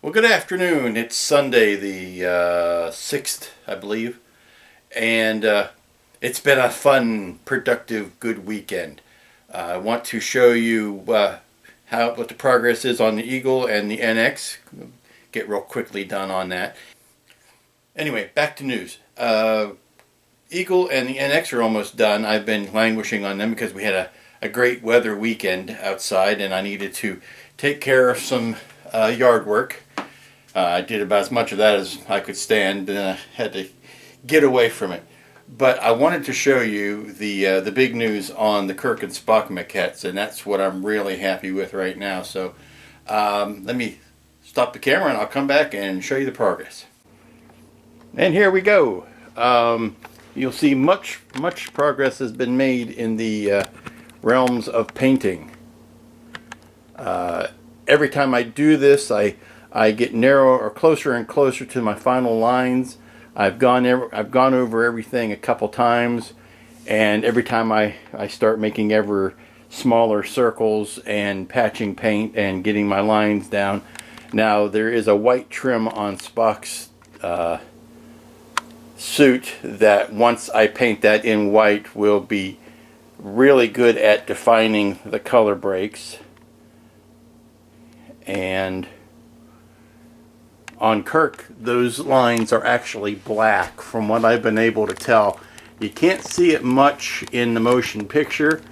Well, good afternoon. It's Sunday the 6th, I believe, and it's been a fun, productive, good weekend. I want to show you what the progress is on the Eagle and the NX. Get real quickly done on that. Anyway, back to news. Eagle and the NX are almost done. I've been languishing on them because we had a great weather weekend outside, and I needed to take care of some yard work. I did about as much of that as I could stand, and I had to get away from it. But I wanted to show you the big news on the Kirk and Spock maquettes, and that's what I'm really happy with right now. So let me stop the camera, and I'll come back and show you the progress. And here we go. You'll see much progress has been made in the realms of painting. Every time I do this, I get narrower or closer and closer to my final lines. I've gone over everything a couple times, and every time I start making ever smaller circles and patching paint and getting my lines down. Now there is a white trim on Spock's suit that once I paint that in white will be really good at defining the color breaks. And on Kirk, those lines are actually black from what I've been able to tell. You can't see it much in the motion picture,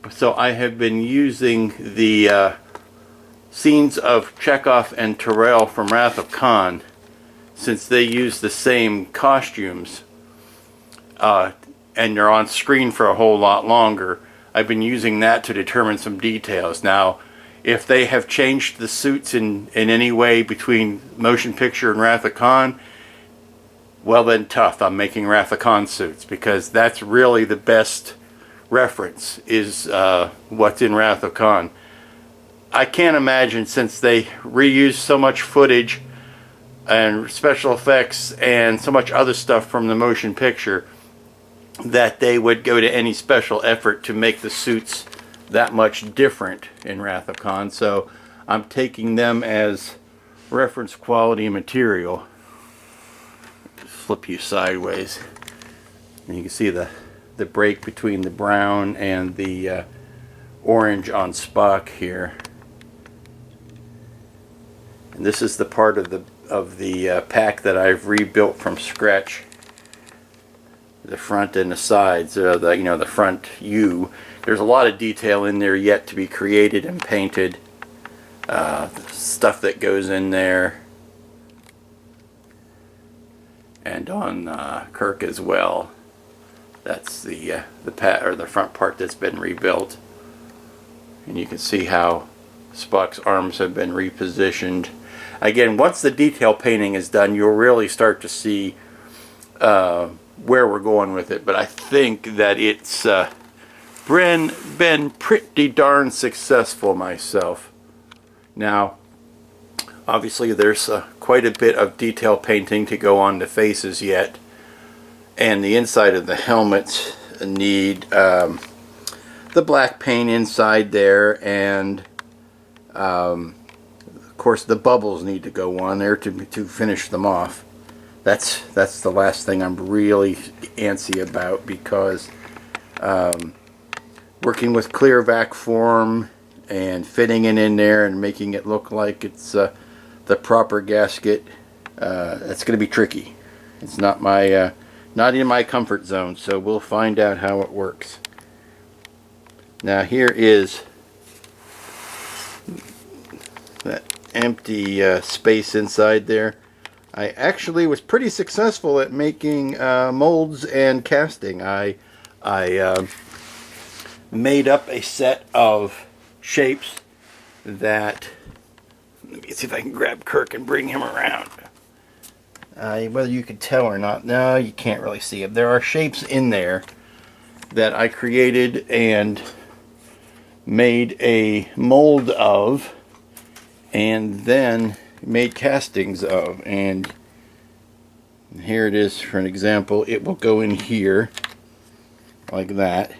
so I have been using the scenes of Chekhov and Terrell from Wrath of Khan, since they use the same costumes and they're on screen for a whole lot longer. I've been using that to determine some details. Now, if they have changed the suits in any way between motion picture and Wrath of Khan, well then tough. I'm making Wrath of Khan suits, because that's really the best reference, is what's in Wrath of Khan. I can't imagine, since they reuse so much footage and special effects and so much other stuff from the motion picture, that they would go to any special effort to make the suits that much different in Wrath of Khan. So I'm taking them as reference quality material. Flip you sideways, and you can see the break between the brown and the orange on Spock here. And this is the part of the pack that I've rebuilt from scratch. The front and the sides, the front U. There's a lot of detail in there yet to be created and painted. Stuff that goes in there, and on Kirk as well. That's the front part that's been rebuilt, and you can see how Spock's arms have been repositioned. Again, once the detail painting is done, you'll really start to see where we're going with it. But I think that it's been pretty darn successful myself. Now, obviously there's quite a bit of detail painting to go on the faces yet, and the inside of the helmets need the black paint inside there, and of course the bubbles need to go on there to finish them off. That's the last thing I'm really antsy about, because working with clear vac form and fitting it in there and making it look like it's the proper gasket, that's going to be tricky. It's not in my comfort zone, so we'll find out how it works. Now here is that empty space inside there. I actually was pretty successful at making molds and casting. I made up a set of shapes that, let me see if I can grab Kirk and bring him around. Whether you can tell or not, no, you can't really see them. There are shapes in there that I created and made a mold of, and then made castings of. And here it is for an example. It will go in here like that,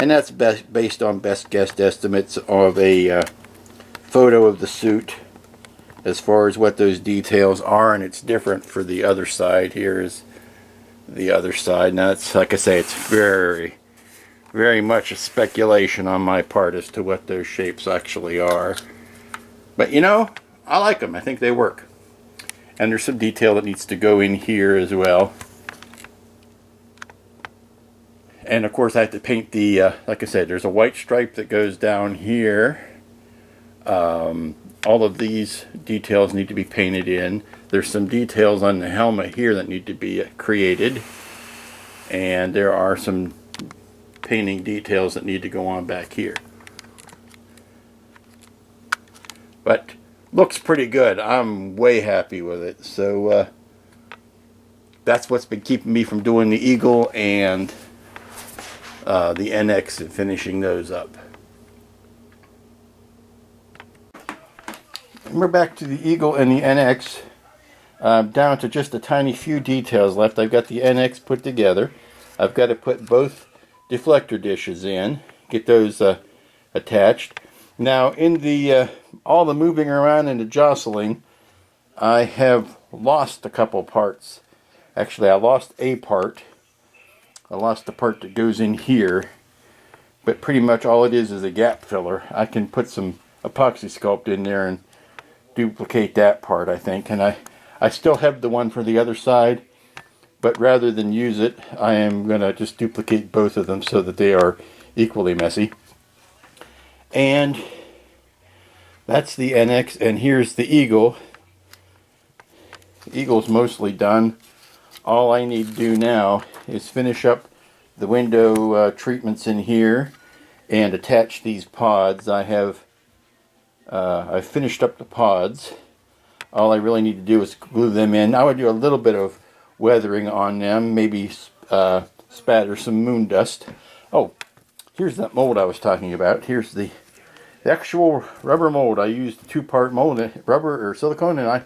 And that's based on best guess estimates of a photo of the suit as far as what those details are, and it's different for the other side. Here is the other side. Now it's, like I say, it's very much a speculation on my part as to what those shapes actually are. But you know, I like them. I think they work. And there's some detail that needs to go in here as well. And of course I have to paint the, like I said, there's a white stripe that goes down here. All of these details need to be painted in. There's some details on the helmet here that need to be created. And there are some painting details that need to go on back here. But looks pretty good. I'm way happy with it. So that's what's been keeping me from doing the Eagle and the NX and finishing those up. And we're back to the Eagle and the NX. Down to just a tiny few details left. I've got the NX put together. I've got to put both deflector dishes in, get those attached. Now in the all the moving around and the jostling, I have lost a couple parts. Actually, I lost a part. I lost the part that goes in here, but pretty much all it is a gap filler. I can put some epoxy sculpt in there and duplicate that part, I think. And I still have the one for the other side, but rather than use it, I am going to just duplicate both of them so that they are equally messy. And that's the NX, and here's the Eagle. The Eagle's mostly done. All I need to do now is finish up the window treatments in here and attach these pods. I've finished up the pods. All I really need to do is glue them in. I would do a little bit of weathering on them, maybe spatter some moon dust. Oh, here's that mold I was talking about. Here's the actual rubber mold. I used a 2-part mold, rubber or silicone, and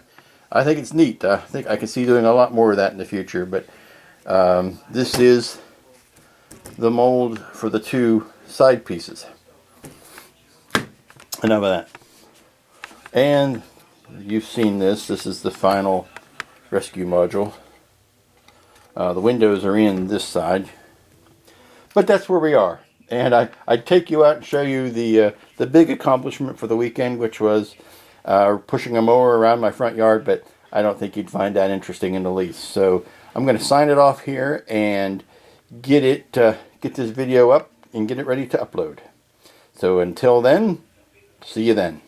I think it's neat. I think I can see doing a lot more of that in the future, but this is the mold for the 2 side pieces. Enough of that. And you've seen this. This is the final rescue module. The windows are in this side, but that's where we are. And I'd take you out and show you the big accomplishment for the weekend, which was pushing a mower around my front yard, but I don't think you'd find that interesting in the least. So I'm going to sign it off here and get this video up and get it ready to upload. So until then, see you then.